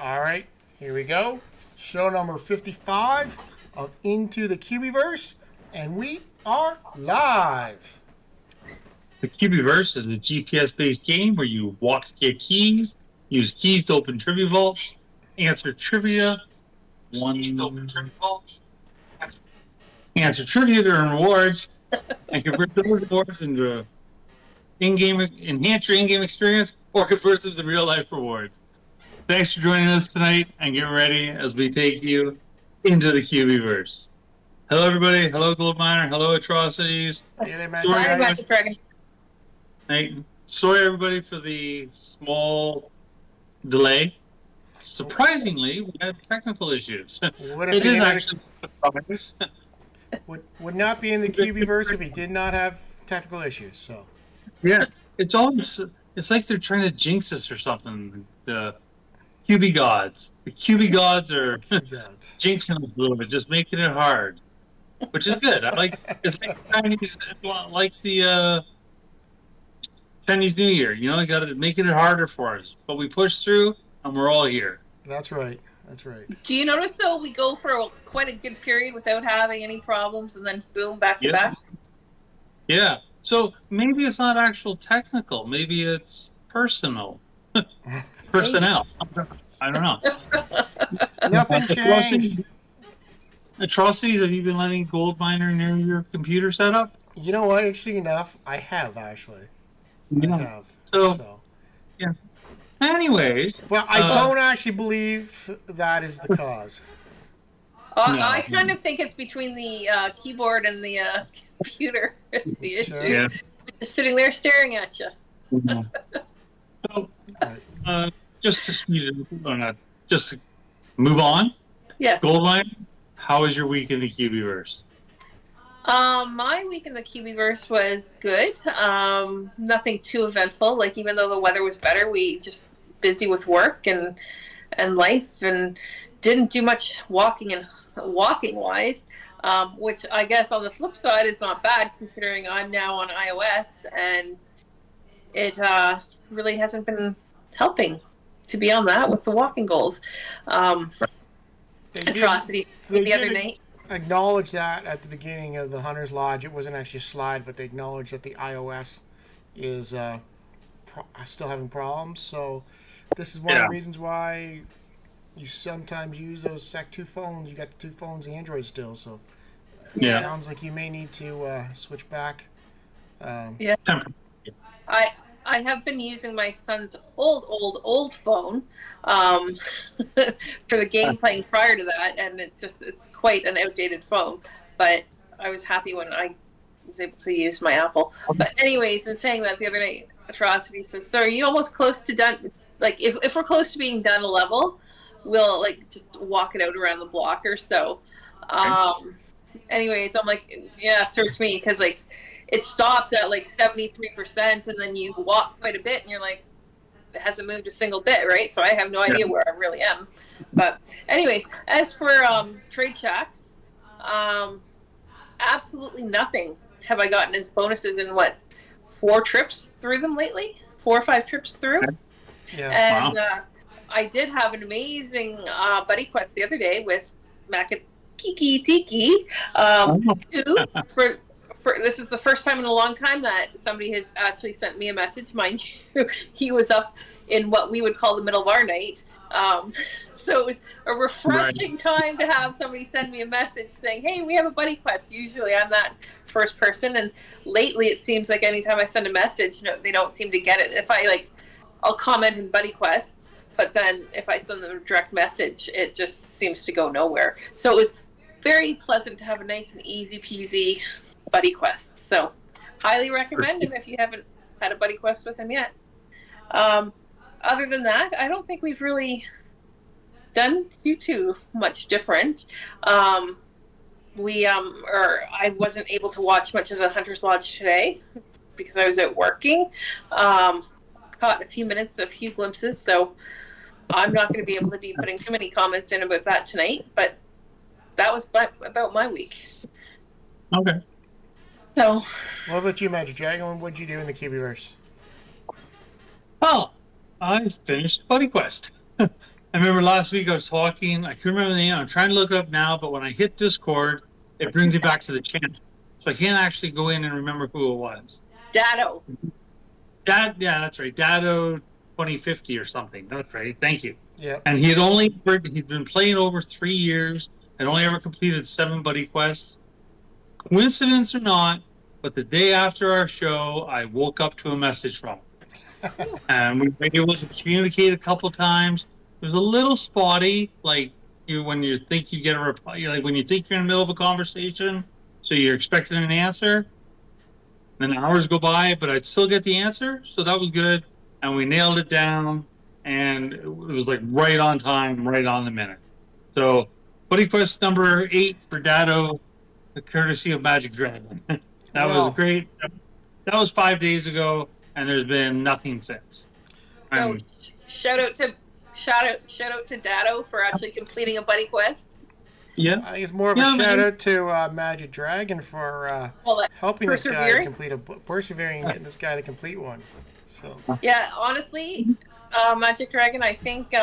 All right, here we go. Show number 55 of Into the Cubieverse, and we are live. The Cubieverse is a GPS-based game where you walk to get keys, use keys to open trivia vaults, answer trivia, answer trivia to earn rewards, and convert those rewards into enhance your in-game experience, or convert them to real-life rewards. Thanks for joining us tonight, and get ready as we take you into the Cubieverse. Hello, everybody. Hello, Gold Miner. Hello, Atrocities. Hey there, Matt. Sorry, Hi, Magic Dragon. Sorry, everybody, for the small delay. Surprisingly, we had technical issues. It is actually a surprise. Would not be in the Cubieverse if he did not have technical issues. So Yeah, it's like they're trying to jinx us or something. The QB gods. The QB gods are jinxing us a little bit, just making it hard, which is good. It's like Chinese, like the Chinese New Year. You got to making it harder for us, but we push through, and we're all here. That's right. That's right. Do you notice though we go for quite a good period without having any problems, and then boom, back to back? Yeah. So maybe it's not actual technical. Maybe it's personal. Personnel. I don't know. Nothing changed. Atrocities, have you been letting Gold Miner near your computer setup? You know what? Interesting enough, I have actually. Yeah. I have. So yeah. Anyways. Well, I don't actually believe that is the cause. No. I kind of think it's between the keyboard and the computer. The issue. Sure. Yeah. Just sitting there staring at you. So, just to speed it, or not, just to move on. Yes. Gold Miner, how was your week in the Cubieverse? My week in the Cubieverse was good. Nothing too eventful. Like, even though the weather was better, we just busy with work and life, and didn't do much walking wise. Which I guess on the flip side is not bad, considering I'm now on iOS and it really hasn't been helping to be on that with the walking goals. Atrocity the other night. Acknowledge that at the beginning of the Hunter's Lodge. It wasn't actually a slide, but they acknowledged that the iOS is still having problems. So this is one of the reasons why you sometimes use those Sec 2 phones. You got the 2 phones, the Android still. So it sounds like you may need to switch back. Yeah. I have been using my son's old phone for the game playing prior to that, and it's quite an outdated phone. But I was happy when I was able to use my Apple. But anyways, in saying that, the other night, Atrocity says, "So are you almost close to done? Like, if we're close to being done a level, we'll just walk it out around the block or so." Anyways, I'm like, yeah, search me, because it stops at 73%, and then you walk quite a bit, and you're like, it hasn't moved a single bit, right? So I have no idea where I really am. But anyways, as for trade shacks, absolutely nothing have I gotten as bonuses in 4 trips through them lately, 4 or 5 trips through. Yeah. And I did have an amazing buddy quest the other day with Kiki Tiki, who for this is the first time in a long time that somebody has actually sent me a message. Mind you, he was up in what we would call the middle of our night. So it was a refreshing time to have somebody send me a message saying, "Hey, we have a buddy quest." Usually I'm that first person, and lately it seems like anytime I send a message, they don't seem to get it. If I'll comment in buddy quests, but then if I send them a direct message, it just seems to go nowhere. So it was very pleasant to have a nice and easy peasy buddy quest. So highly recommend him if you haven't had a buddy quest with him yet. Other than that, I don't think we've really done too much different. I wasn't able to watch much of the Hunter's Lodge today because I was out working. Caught a few minutes, a few glimpses, so I'm not going to be able to be putting too many comments in about that tonight, but that was about my week. Okay. So, what about you, Magic Dragon? What did you do in the Cubieverse? Well, I finished Buddy Quest. I remember last week I was talking. I couldn't remember the name. I'm trying to look it up now, but when I hit Discord, it brings it back to the channel, so I can't actually go in and remember who it was. Dado. Yeah, that's right. Dado 2050 or something. That's right. Thank you. Yeah. And he'd been playing over 3 years and only ever completed 7 buddy quests. Coincidence or not, but the day after our show, I woke up to a message from him. And we were able to communicate a couple times. It was a little spotty, like when you think you get a reply, like when you think you're in the middle of a conversation, so you're expecting an answer. Then hours go by, but I'd still get the answer, so that was good. And we nailed it down, and it was like right on time, right on the minute. So, buddy quest number 8 for Dado, the courtesy of Magic Dragon. That was great. That was 5 days ago, and there's been nothing since. So shout out to Dado for actually completing a buddy quest. Yeah, I think it's more of a shout out to Magic Dragon for helping this guy to complete persevering, getting this guy to complete one. So yeah, honestly, Magic Dragon, I think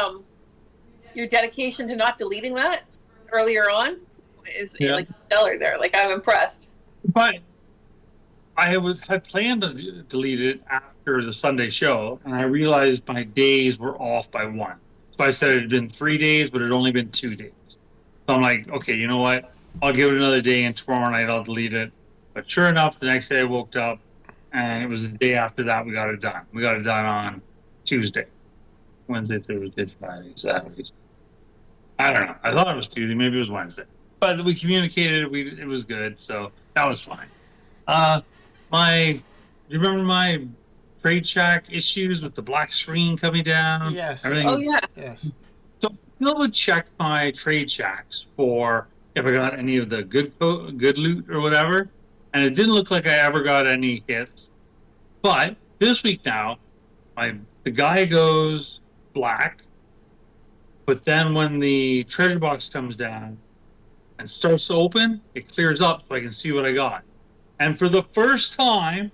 your dedication to not deleting that earlier on is like stellar. There, like I'm impressed. But I had planned to delete it after the Sunday show, and I realized my days were off by 1. So I said it had been 3 days, but it had only been 2 days. So I'm like, okay, you know what? I'll give it another day, and tomorrow night I'll delete it. But sure enough, the next day I woke up, and it was the day after that we got it done. We got it done on Tuesday. Wednesday, Thursday, Friday, Saturday. I don't know. I thought it was Tuesday. Maybe it was Wednesday. But we communicated. It was good, so that was fine. Do you remember my Trade Shack issues with the black screen coming down? Yes. Everything? Oh, yeah. Yes. So I would check my Trade Shacks for if I got any of the good loot or whatever, and it didn't look like I ever got any hits. But this week now, the guy goes black, but then when the treasure box comes down and starts to open, it clears up so I can see what I got. And for the first time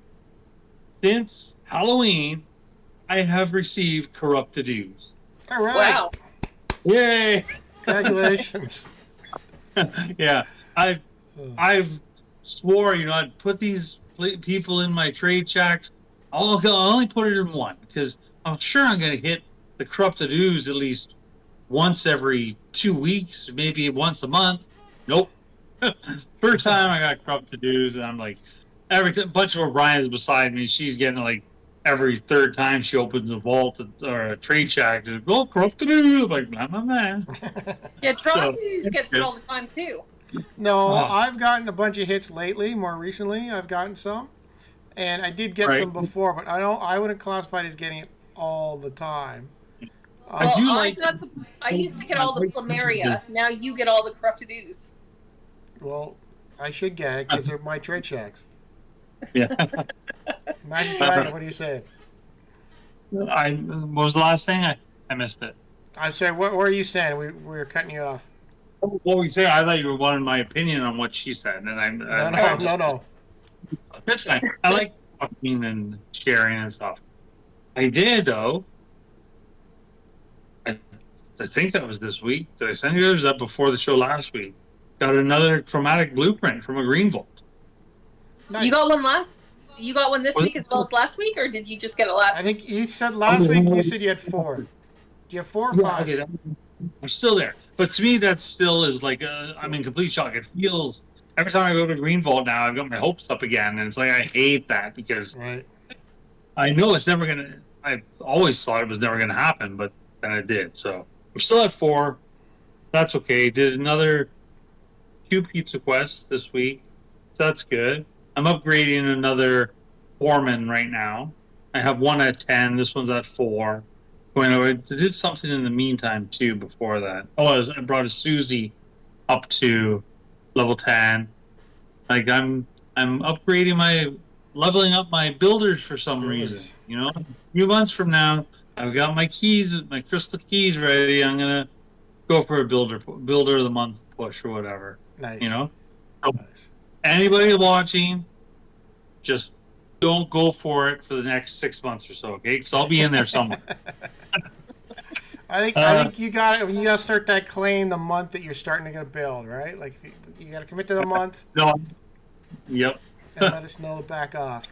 since Halloween, I have received corrupted ooze. All right. Wow. Yay! Congratulations. Yeah, I've swore, I'd put these people in my trade shacks. I'll only put it in one because I'm sure I'm going to hit the corrupted ooze at least once every 2 weeks, maybe once a month. Nope. First time I got corrupted ooze, and I'm like, a bunch of O'Brien's beside me. She's getting like every third time she opens a vault or a trade shack, just go corrupted ooze. I'm like, blah, blah, blah. Yeah, Drosses gets it all the time too. No, I've gotten a bunch of hits lately. More recently, I've gotten some, and I did get some before, but I wouldn't classify it as getting it all the time. I used to get all the plumeria. Now you get all the corrupted ooze. Well, I should get it because they're my trade shacks. Yeah. Magic Dragon, what do you say? What was the last thing? I missed it. I'm sorry, what were you saying? We were cutting you off. What were you saying? I thought you were wanting my opinion on what she said. And No. That's fine. I like talking and sharing and stuff. I did, though. I think that was this week. Did I send you? Or was that before the show last week? Got another traumatic blueprint from a green vault. Nice. You got one this week as well as last week, or did you just get it last week? I think you said last week you said you had 4. Do you have 4 or 5? Okay, I'm still there. But to me, that still is like, I'm in complete shock. It feels, every time I go to Green Vault now, I've got my hopes up again. And it's like, I hate that because I know it's never going to, I always thought it was never going to happen, but then it did. So we're still at 4. That's okay. Did another 2 pizza quests this week. So that's good. I'm upgrading another foreman right now. I have one at 10. This one's at 4. I did something in the meantime too before that. I brought a Susie up to level 10. Like I'm leveling up my builders for some reason. A few months from now, I've got my keys, my crystal keys ready. I'm gonna go for a builder of the month push or whatever. Nice. Nice. Anybody watching, just don't go for it for the next 6 months or so, okay? Because I'll be in there somewhere. I think you got it. You got to start that claim the month that you're starting to get a build, right? Like you got to commit to the month. No. Yep. And let us know to back off.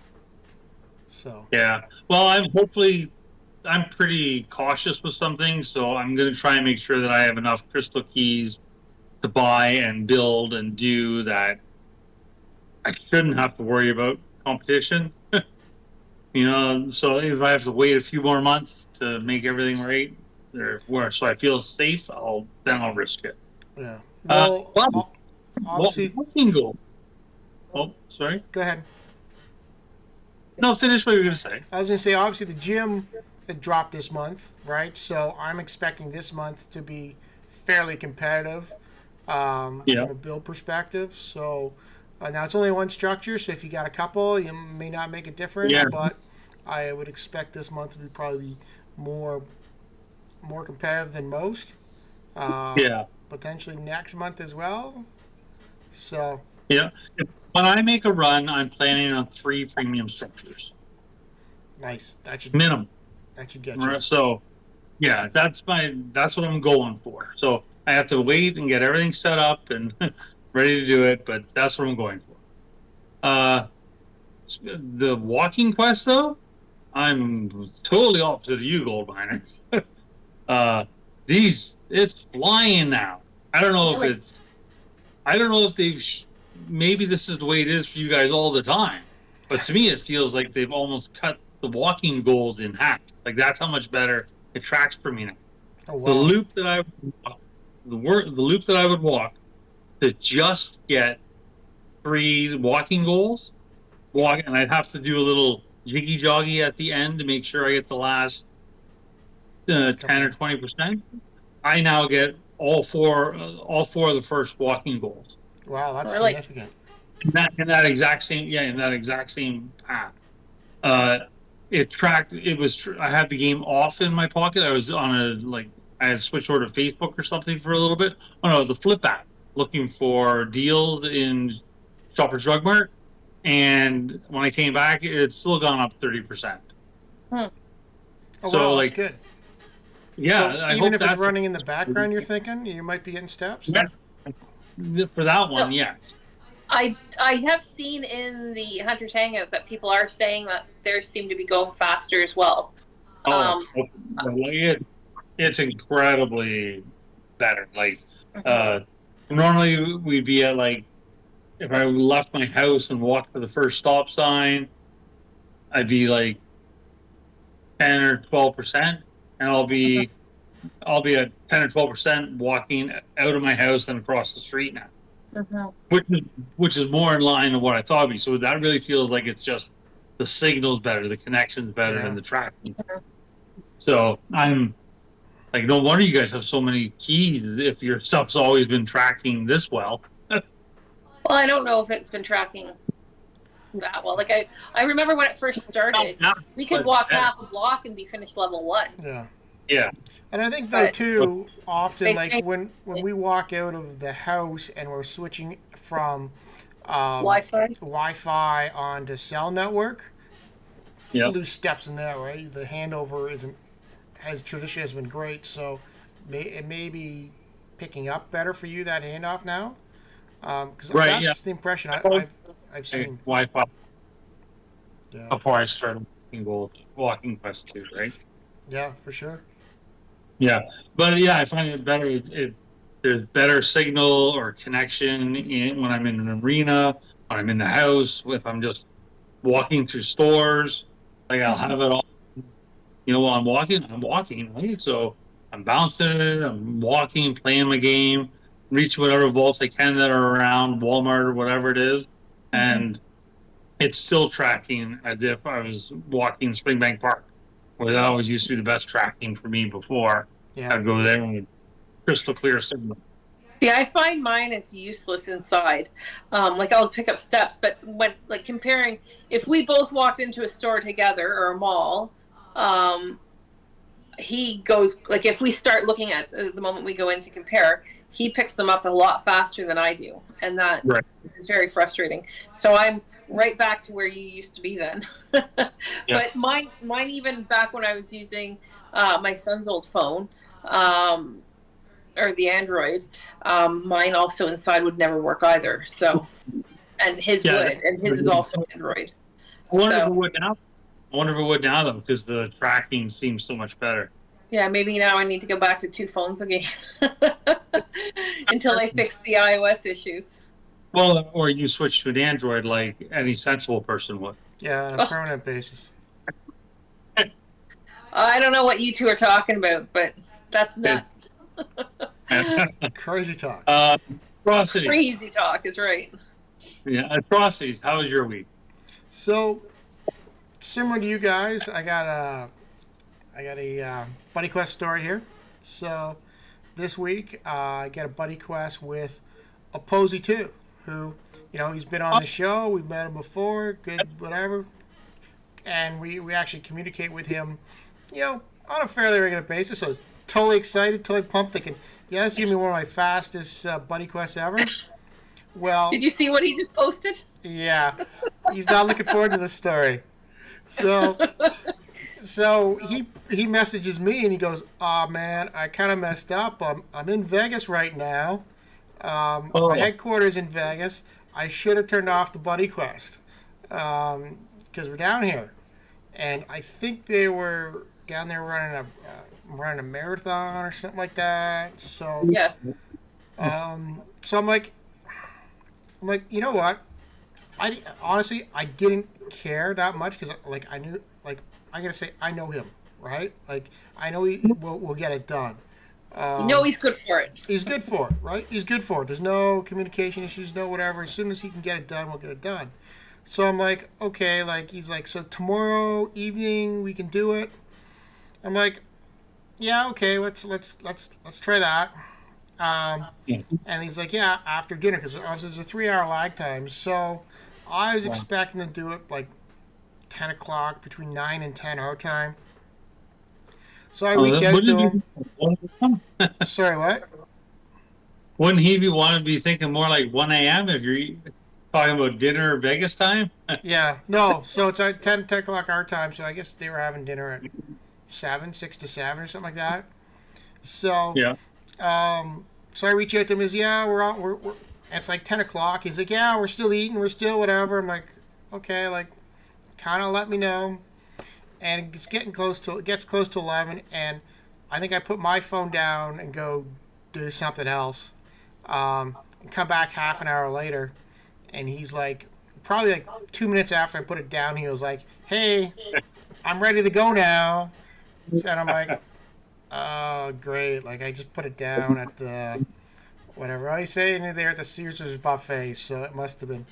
So. Yeah. Well, I'm pretty cautious with some things, so I'm going to try and make sure that I have enough crystal keys to buy and build and do that. I shouldn't have to worry about competition. So if I have to wait a few more months to make everything right, so I feel safe, I'll risk it. Yeah. Well, obviously. Walking goal. Oh, sorry. Go ahead. No, finish what you were going to say. I was going to say, obviously, the gym had dropped this month, right? So I'm expecting this month to be fairly competitive from a build perspective. So now it's only one structure, so if you got a couple, you may not make a difference. Yeah. But I would expect this month to be probably more competitive than most. Potentially next month as well. So. Yeah. When I make a run, I'm planning on 3 premium structures. Nice. That should minimum. That should get you. So, yeah, that's what I'm going for. So I have to wait and get everything set up and ready to do it, but that's what I'm going for. The walking quest, though, I'm totally opposite of you, Gold Miner. It's flying now. I don't know if they've. Maybe this is the way it is for you guys all the time, but to me, it feels like they've almost cut the walking goals in half. Like that's how much better it tracks for me now. Oh, wow. The loop that I would walk to just get 3 walking goals, and I'd have to do a little jiggy joggy at the end to make sure I get the last 10 or 20%. I now get all four of the first walking goals. Wow, that's significant. In that exact same path. It tracked. I had the game off in my pocket. I was on I had switched over to Facebook or something for a little bit. Oh no, the Flip app, looking for deals in Shoppers Drug Mart, and when I came back, it's still gone up 30%. Oh, so that's good. Yeah, so I even hope if it's running in the background, you're thinking you might be getting steps. Yeah. For that one, yeah. I have seen in the Hunters Hangout that people are saying that theirs seem to be going faster as well. It's incredibly better. Normally we'd be at if I left my house and walked to the first stop sign, I'd be 10 or 12%, and I'll be at 10 or 12% walking out of my house and across the street now, which is more in line with what I thought it'd be. So that really feels like it's just the signal's better, the connection's better than the tracking. So I'm no wonder you guys have so many keys if your stuff's always been tracking this well. Well, I don't know if it's been tracking that well. I remember when it first started, we could walk half a block and be finished level 1. Yeah. Yeah. And I think though too, often when we walk out of the house and we're switching from Wi-Fi onto cell network, you lose steps in there, right? The handover traditionally has been great, so it may be picking up better for you, that handoff now. Because that's the impression I've seen. Wi-Fi. Yeah. Before I started walking quest 2, right? Yeah, for sure. Yeah, but I find it better. There's better signal or connection when I'm in an arena, when I'm in the house, if I'm just walking through stores. I'll have it all. While I'm walking, right? So I'm bouncing it, I'm walking, playing my game, reach whatever vaults I can that are around Walmart or whatever it is, and it's still tracking as if I was walking Springbank Park, where that always used to be the best tracking for me before. Yeah. I'd go there and crystal clear signal. Yeah, I find mine is useless inside. I'll pick up steps, but when comparing, if we both walked into a store together or a mall, he goes if we start looking at the moment we go in to compare, he picks them up a lot faster than I do, and that is very frustrating. So I'm right back to where you used to be then. But mine even back when I was using my son's old phone, or the Android, mine also inside would never work either. So, and his would, and his is also Android. I wonder if it would now. I wonder if it would now though, because the tracking seems so much better. Yeah, maybe now I need to go back to 2 phones again until they fix the iOS issues. Well, or you switch to an Android like any sensible person would. Yeah, on a permanent basis. I don't know what you two are talking about, but that's nuts. Crazy talk. Atrocities. Crazy talk is right. Yeah, atrocities. How was your week? So, similar to you guys, I got a buddy quest story here. So, this week I got a buddy quest with a Posey 2, who, he's been on the show. We've met him before. Good, whatever. And we actually communicate with him, on a fairly regular basis. So, totally excited, totally pumped. Thinking, yeah, this is going to be one of my fastest buddy quests ever. Well, did you see what he just posted? Yeah, he's not looking forward to the story. So he messages me and he goes, "Oh man, I kind of messed up. I'm in Vegas right now. My headquarters in Vegas. I should have turned off the buddy quest because we're down here, and I think they were down there running a marathon or something like that. So yes. So I'm like, you know what? Honestly, I didn't care that much because, I knew, I gotta say, I know him, right? I know we'll get it done. He's good for it. He's good for it, right? He's good for it. There's no communication issues, no whatever. As soon as he can get it done, we'll get it done. So I'm like, okay, he's like, so tomorrow evening we can do it. I'm like, yeah, okay, let's try that. And he's like, yeah, after dinner, because obviously there's a 3-hour lag time. So I was expecting to do it 10 o'clock, between 9 and 10 our time. So I reach out to him. Sorry, what? Wouldn't he want to be thinking more like 1 a.m. if you're talking about dinner Vegas time? Yeah, no. So it's at 10 o'clock our time. So I guess they were having dinner at 6 to 7 or something like that. So yeah. So I reach out to him. He's we're it's 10 o'clock. He's like, yeah, we're still eating. We're still whatever. I'm like, okay, kind of let me know. And it gets close to 11, and I think I put my phone down and go do something else. And come back half an hour later, and he's probably 2 minutes after I put it down, he was like, hey, I'm ready to go now. And I'm like, oh, great. I just put it down at the, whatever I say, there at the Caesars buffet, so it must have been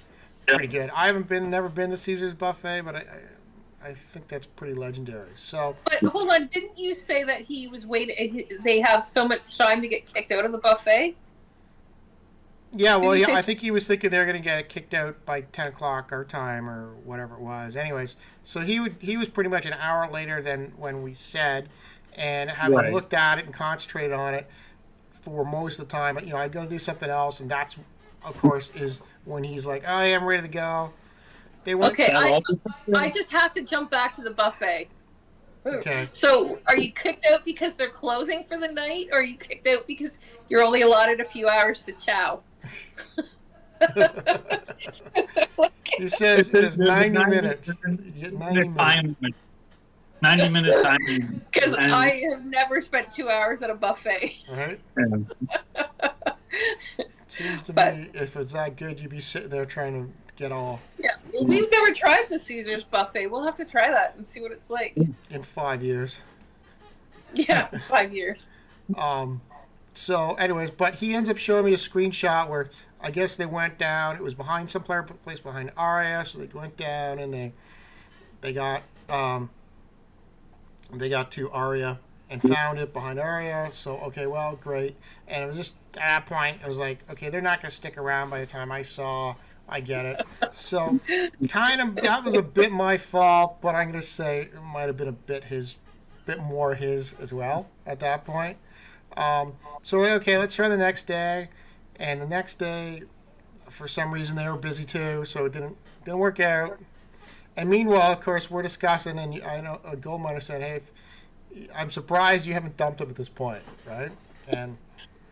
pretty good. I never been to Caesars buffet, but I think that's pretty legendary. So, but hold on, didn't you say that he was waiting? They have so much time to get kicked out of the buffet. Yeah, well, yeah, I think he was thinking they're going to get kicked out by 10 o'clock our time or whatever it was. Anyways, so he was pretty much an hour later than when we said, and having looked at it and concentrated on it for most of the time, I go do something else, and that's, of course, is when he's like, oh, yeah, I'm ready to go. Okay, I just have to jump back to the buffet. Okay. So, are you kicked out because they're closing for the night, or are you kicked out because you're only allotted a few hours to chow? He says there's 90 minutes. You get 90 minutes. 90 minute time. Because I have never spent 2 hours at a buffet. All right. It seems to me if it's that good, you'd be sitting there trying to get all. Yeah, well, we've never tried the Caesars buffet. We'll have to try that and see what it's like. In 5 years. Yeah, 5 years. So, anyways, but he ends up showing me a screenshot where I guess they went down. It was behind some place behind Aria, so they went down and they got to Aria and found it behind Aria. So, okay, well, great. And it was just at that point, I was like, okay, they're not going to stick around by the time I get it. So, kind of, that was a bit my fault, but I'm going to say it might have been a bit more his as well at that point. So, okay, let's try the next day. And the next day, for some reason, they were busy too, so it didn't work out. And meanwhile, of course, we're discussing, and I know a gold miner said, hey, I'm surprised you haven't dumped him at this point, right? And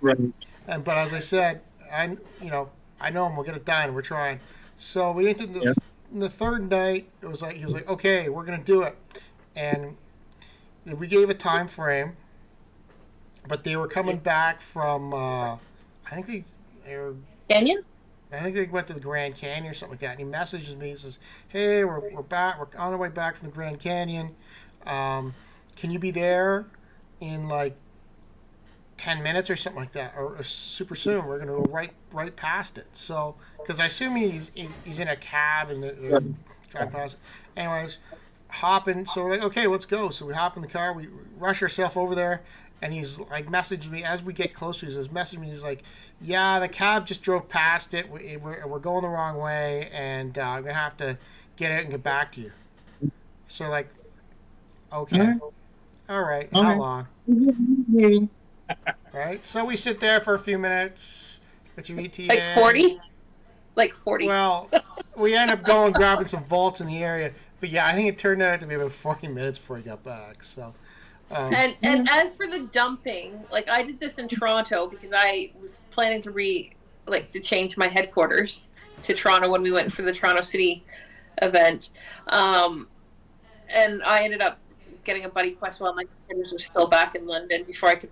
Right. but as I said, I know him. We'll get it done. We're trying. So we did Yeah. the third night. It was like he was like, okay, we're gonna do it, and we gave a time frame. But they were coming back from. I think they were. Canyon? I think they went to the Grand Canyon or something like that. And he messages me. He says, "Hey, we're back. We're on our way back from the Grand Canyon. Can you be there in like 10 minutes or something like that, or super soon? We're gonna go right past it." So, because I assume he's in a cab and they're driving past it. Anyways, hopping. So we're like, okay, let's go. So we hop in the car. We rush ourselves over there. And he's like messaging me as we get closer. He's messaging me. He's like, "Yeah, the cab just drove past it. We're going the wrong way, and I'm gonna have to get out and get back to you." So like, okay, all right, how long? Right. So we sit there for a few minutes. Get your ETA. Like 40? Like 40. Well, we end up going grabbing some vaults in the area. But yeah, I think it turned out to be about 40 minutes before he got back. So. And as for the dumping, like I did this in Toronto because I was planning to change my headquarters to Toronto when we went for the Toronto City event, and I ended up getting a buddy quest while my headquarters was still back in London before I could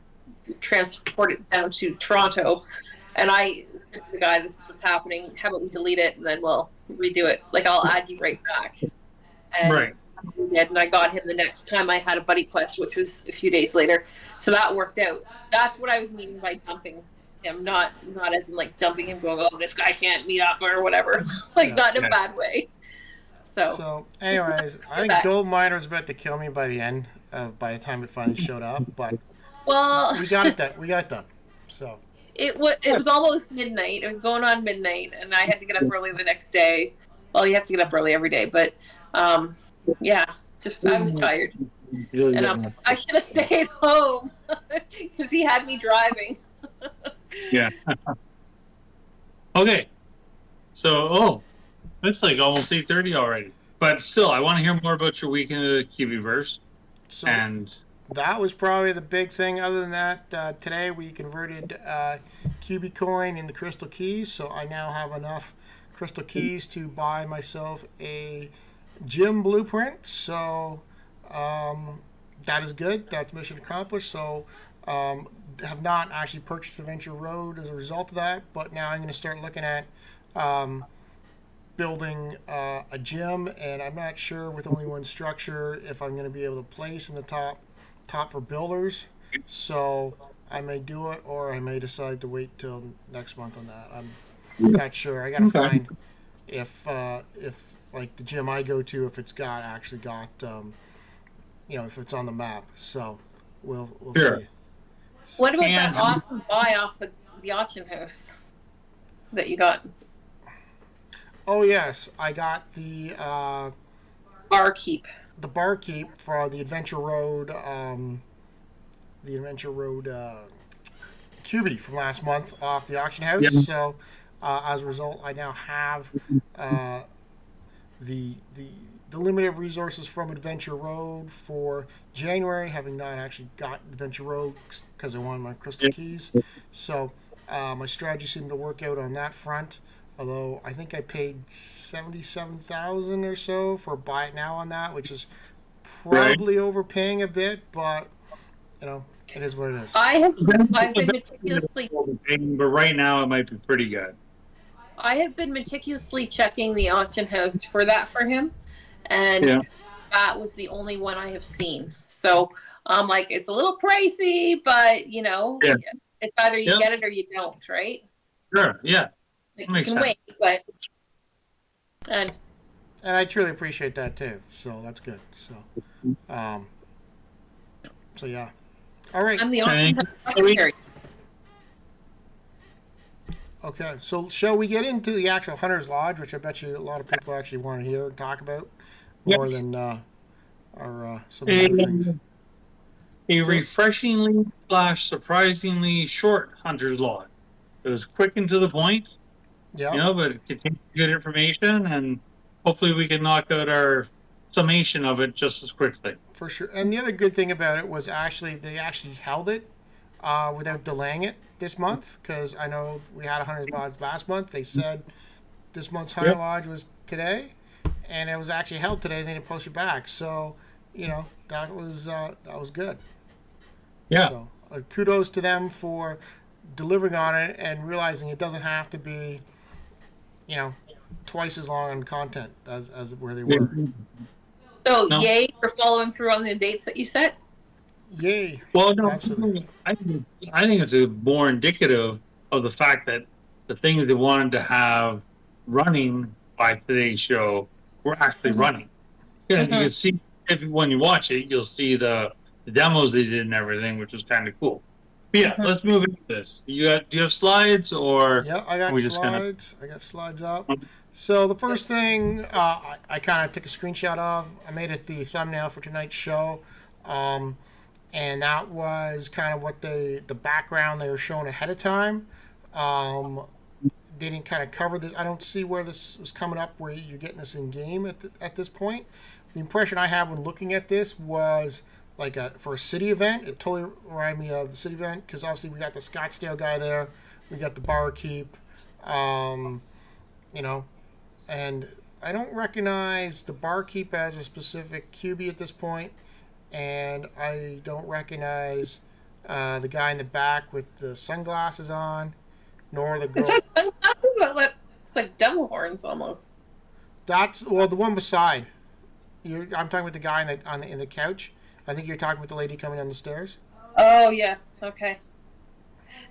transport it down to Toronto. And I said to the guy, "This is what's happening. How about we delete it and then we'll redo it? Like I'll add you right back." And Right. And I got him the next time I had a buddy quest, which was a few days later. So that worked out. That's what I was meaning by dumping him, not as in like dumping him, going, "Oh, this guy can't meet up" or whatever. Not in a bad way. So, anyways, I think Gold Miner was about to kill me by the time it finally showed up, but we got it done. We got it done. So it was almost midnight. It was going on midnight, and I had to get up early the next day. Well, you have to get up early every day, but yeah, I was tired, and I should have stayed home because he had me driving. Yeah. Okay. So, it's like almost 8:30 already. But still, I want to hear more about your weekend of the Cubieverse. So and that was probably the big thing. Other than that, today we converted Cubicoin into crystal keys, so I now have enough crystal keys to buy myself a gym blueprint. So that is good. That's mission accomplished. So have not actually purchased Adventure Road as a result of that, but now I'm going to start looking at building a gym, and I'm not sure with only one structure if I'm going to be able to place in the top for builders. So I may do it, or I may decide to wait till next month on that. I'm not sure. I got to find if like the gym I go to, if it's actually got if it's on the map. So we'll see. What about that awesome buy off the auction house that you got? Oh yes, I got the barkeep. The barkeep for the Adventure Road, Cubie from last month off the auction house. Yep. So as a result, I now have the limited resources from Adventure Road for January, having not actually got Adventure Road because I wanted my crystal keys. So my strategy seemed to work out on that front. Although I think I paid $77,000 or so for buy it now on that, which is probably overpaying a bit, but it is what it is. I've been meticulously, but right now it might be pretty good. I have been meticulously checking the auction house for him, and that was the only one I have seen. So I'm like, it's a little pricey, but it's either you get it or you don't, right? Sure. Yeah. Like, you can wait, but and I truly appreciate that too. So that's good. So, yeah. All right. I'm the auction secretary. Okay, so shall we get into the actual Hunter's Lodge, which I bet you a lot of people actually want to hear and talk about more than some other things. Refreshingly / surprisingly short Hunter's Lodge. It was quick and to the point. Yeah. But it contains good information, and hopefully we can knock out our summation of it just as quickly. For sure. And the other good thing about it was they actually held it without delaying it this month, because I know we had 100 Lodge last month. They said this month's 100 Lodge was today, and it was actually held today. And they didn't post it back, so that was good. Yeah. So kudos to them for delivering on it and realizing it doesn't have to be, twice as long on content as where they were. So, yay for following through on the dates that you set. Yay! Well, no, absolutely. I think it's more indicative of the fact that the things they wanted to have running by today's show were actually running. Yeah, you can see when you watch it, you'll see the demos they did and everything, which was kind of cool. But yeah, let's move into this. Do you have slides, or yeah? I got slides. I got slides up. So the first thing I kind of took a screenshot of. I made it the thumbnail for tonight's show, and that was kind of what the background they were showing ahead of time. They didn't kind of cover this. I don't see where this was coming up, where you're getting this in game at this point. The impression I had when looking at this was like for a city event. It totally reminded me of the city event, because obviously we got the Scottsdale guy there, we got the barkeep, and I don't recognize the barkeep as a specific Cubie at this point, and I don't recognize the guy in the back with the sunglasses on, nor the girl. Is that sunglasses? That looks like devil horns almost. That's the one beside. I'm talking with the guy in the couch. I think you're talking with the lady coming down the stairs. Oh yes, okay.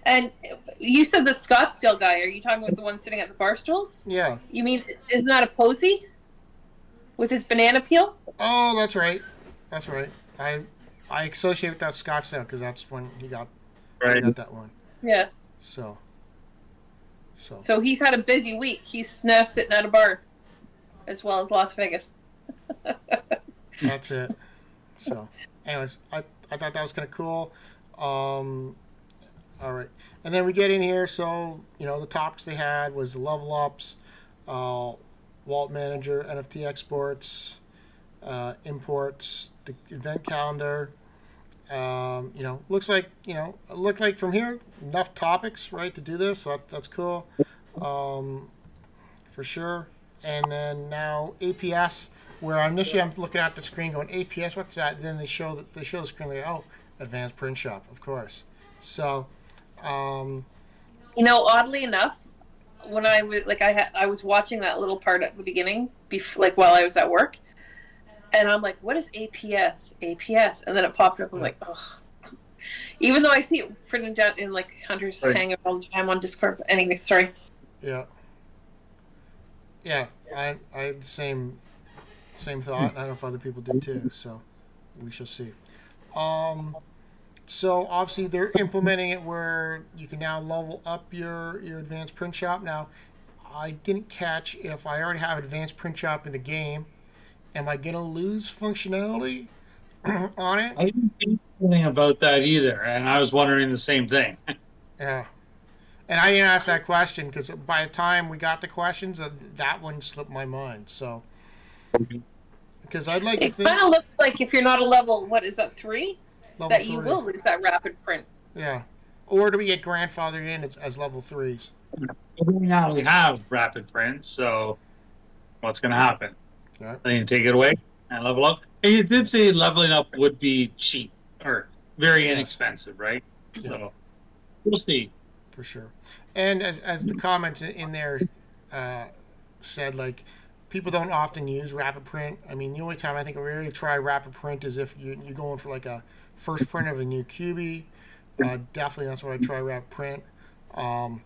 And you said the Scottsdale guy. Are you talking about the one sitting at the bar stools? Yeah. You mean, isn't that a Posey with his banana peel? Oh, that's right. That's right. I associate with that Scottsdale because that's when he got that one. Yes. So he's had a busy week. He's now sitting at a bar, as well as Las Vegas. That's it. So, anyways, I thought that was kind of cool. All right, and then we get in here. So the topics they had was the level ups, Vault Manager, NFT exports, imports, the event calendar. Looks like from here enough topics, right, to do this. So that's cool, for sure. And then now APS, where initially I'm looking at the screen going, APS, what's that? Then they show the screen like, oh, Advanced Print Shop, of course. So, oddly enough, when I was I was watching that little part at the beginning, while I was at work, and I'm like, what is APS? APS, and then it popped up. I'm like, oh. Even though I see it printed down in Hunter's Hangout all the time on Discord. But anyway, sorry. Yeah. Yeah, I had the same thought. I don't know if other people did too. So we shall see. So obviously they're implementing it where you can now level up your Advanced Print Shop. Now, I didn't catch if I already have Advanced Print Shop in the game. Am I gonna lose functionality on it? I didn't think anything about that either, and I was wondering the same thing. Yeah. And I didn't ask that question because by the time we got the questions, that one slipped my mind. So, because I'd like to think... It kind of looks like if you're not a level, what is that, 3? Level 3. You will lose that rapid print. Yeah. Or do we get grandfathered in as level 3s? We now have rapid print, so what's going to happen? Yeah. They can take it away and level up. And you did say leveling up would be cheap or very inexpensive, right? Yeah. So we'll see. For sure. And as the comments in there said, people don't often use rapid print. I mean, the only time I think I really try rapid print is if you're going for a first print of a new Cubie. Definitely that's what I try rapid print. And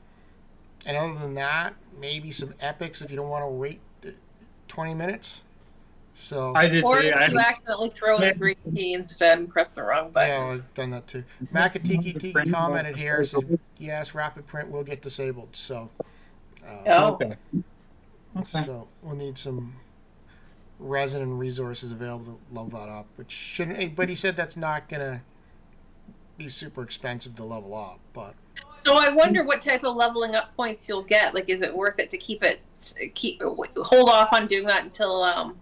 other than that, maybe some epics if you don't want to wait 20 minutes. So I did. Or if you accidentally throw in the green key instead and press the wrong button. Yeah, I've done that too. Makatiki commented here, says, yes, rapid print will get disabled. So, Okay. So we'll need some resin and resources available to level that up, which shouldn't. But he said that's not gonna be super expensive to level up. But so I wonder what type of leveling up points you'll get. Is it worth it to hold off on doing that until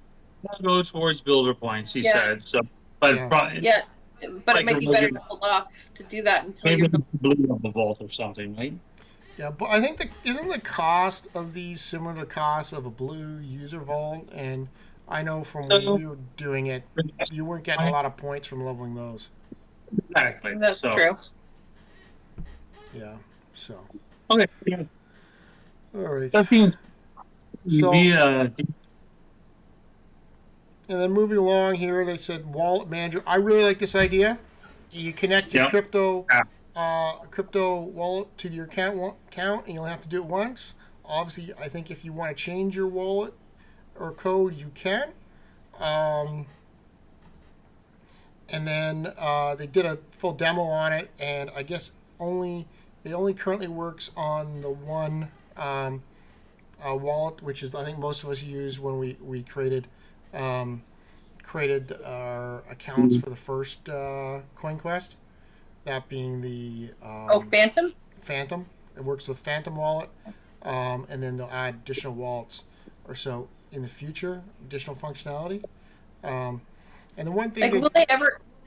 will go towards builder points, he said. So, but Yeah. Yeah, but like it might be better to hold off to do that until maybe you're. blue on the vault or something, right? Yeah, but I think isn't the cost of these similar to the cost of a blue user vault? And I know from when So we were doing it, you weren't getting a lot of points from leveling those. exactly. That's so, true. Yeah. So. Okay. Yeah. All right. That seems So. be And then moving along here, they said wallet manager. I really like this idea. You connect your crypto wallet to your account, and you'll have to do it once. Obviously, I think if you want to change your wallet or code, you can. And then they did a full demo on it, and I guess it only currently works on the one wallet, which is I think most of us used when we created our accounts for the first coin quest. That being the Phantom. Phantom. It works with Phantom wallet, and then they'll add additional wallets or so in the future, additional functionality. And the one thing, Like,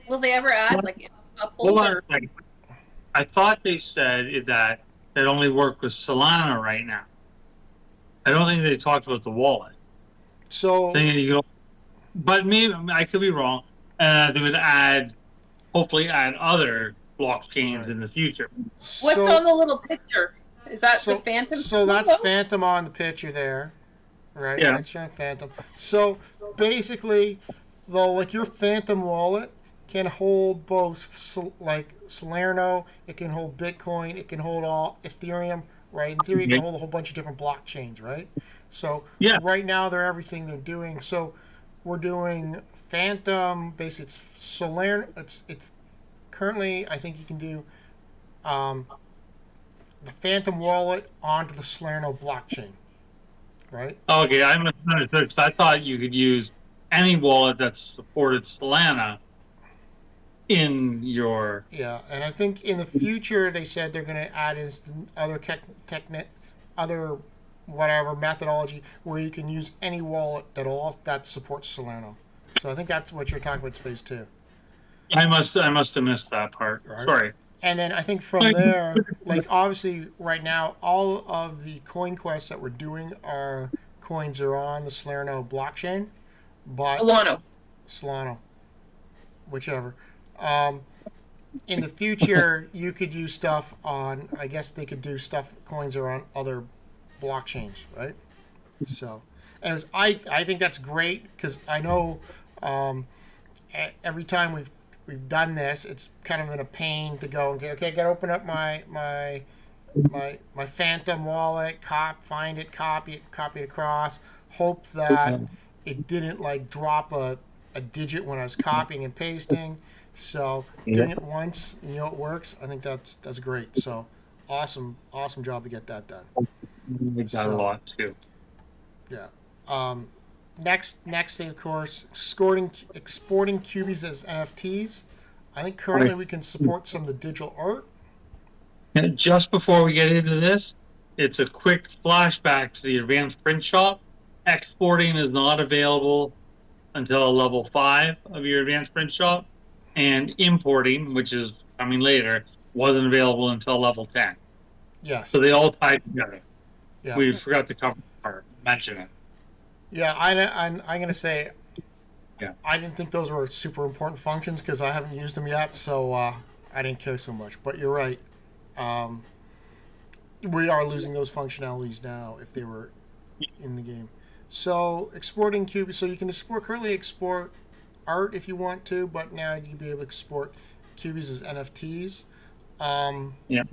will they ever add like a folder? I thought they said that only worked with Solana right now. I don't think they talked about the wallet. So, but maybe I could be wrong. They would hopefully add other blockchains in the future. What's on the little picture? Is that the Phantom? So that's Phantom on the picture there, right? Yeah. That's showing Phantom. So basically, like your Phantom wallet can hold both like Salerno, it can hold Bitcoin, it can hold all Ethereum, right? In theory, it can hold a whole bunch of different blockchains, right? So right now they're everything they're doing. So we're doing Phantom, basically it's Salerno. It's currently I think you can do the Phantom wallet onto the Salerno blockchain, right? Okay, I misunderstood because I thought you could use any wallet that supported Solana in your... Yeah, and I think in the future they said they're going to add other whatever methodology where you can use any wallet that supports Salerno. So I think that's what you're talking about, phase 2. I must have missed that part. Right. Sorry. And then I think from there, like obviously right now, all of the coin quests that we're doing coins are on the Salerno blockchain, but Solano, whichever. In the future, you could use stuff on. I guess they could do stuff. Coins are on other blockchains, right? So, and I think that's great because I know every time we've done this, it's kind of in a pain to go and okay, gotta open up my Phantom wallet, find it, copy it across, hope that it didn't like drop a digit when I was copying and pasting. So doing it once, and it works. I think that's great. So awesome job to get that done. We got a lot too. Yeah. Next thing, of course, exporting Cubies as NFTs. I think currently we can support some of the digital art. And just before we get into this, it's a quick flashback to the advanced print shop. Exporting is not available until level 5 of your advanced print shop, and importing, which is coming later, wasn't available until level 10. Yes. So they all tie together. Yeah. We forgot to mention it. Yeah, I'm going to say, yeah, I didn't think those were super important functions because I haven't used them yet, so I didn't care so much. But you're right. We are losing those functionalities now if they were in the game. So exporting Cubies, so you can currently export art if you want to, but now you'll be able to export Cubies as NFTs. Yeah.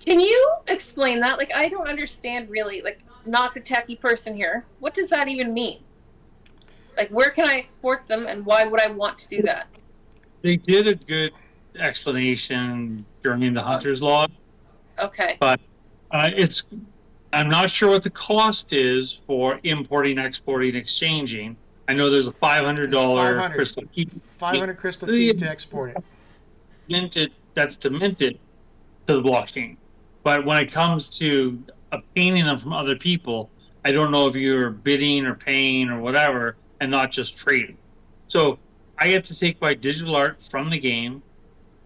Can you explain that? Like, I don't understand really. Like, not the techie person here. What does that even mean? Like, where can I export them, and why would I want to do that? They did a good explanation during the Hunter's Log. Okay. But I'm not sure what the cost is for importing, exporting, exchanging. I know there's a $500 crystal key. 500 crystal keys to export it. That's to mint it to the blockchain. But when it comes to obtaining them from other people, I don't know if you're bidding or paying or whatever, and not just trading. So I get to take my digital art from the game.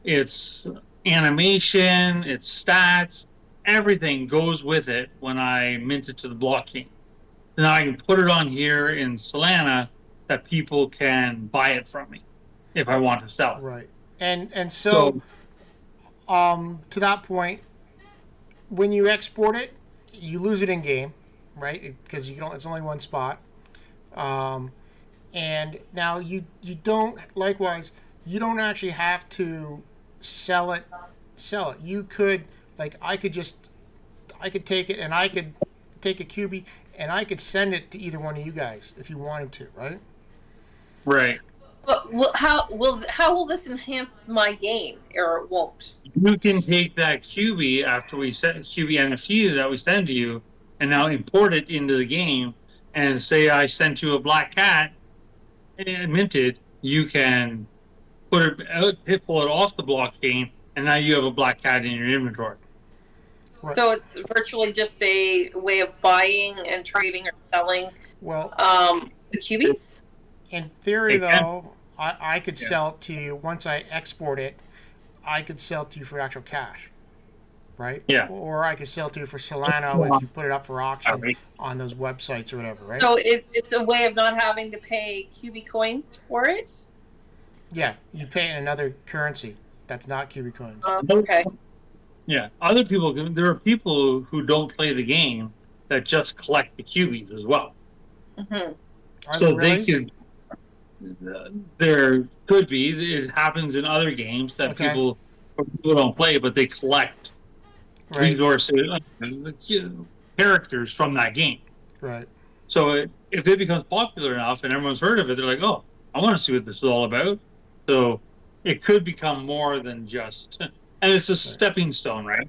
It's animation, it's stats, everything goes with it when I mint it to the blockchain. So now I can put it on here in Solana that people can buy it from me if I want to sell it. Right. And so to that point, when you export it, you lose it in game, right? Because you don't. It's only one spot. And now you don't, likewise, you don't actually have to sell it. You could, like, I could take it and I could take a Cubie and I could send it to either one of you guys if you wanted to, right? Right. But how will this enhance my game, or it won't? You can take that Cubie after we set Cubie NFT that we send to you, and now import it into the game. And say I sent you a black cat minted, you can put it out, pull it off the blockchain, and now you have a black cat in your inventory. Right. So it's virtually just a way of buying and trading or selling. Well, the Cubies. In theory, though, I could sell it to you once I export it. I could sell it to you for actual cash, right? Yeah. Or I could sell it to you for Solana if you put it up for auction Right. on those websites or whatever, right? So it's a way of not having to pay Cubie coins for it. Yeah, you pay in another currency that's not Cubie coins. Okay. Yeah. Other people, there are people who don't play the game that just collect the Cubies as well. Mm-hmm. So really? they could. There could be. It happens in other games that people don't play, but they collect resources, characters from that game. Right. So if it becomes popular enough and everyone's heard of it, they're like, "Oh, I want to see what this is all about." So it could become more than just, and it's a stepping stone, right?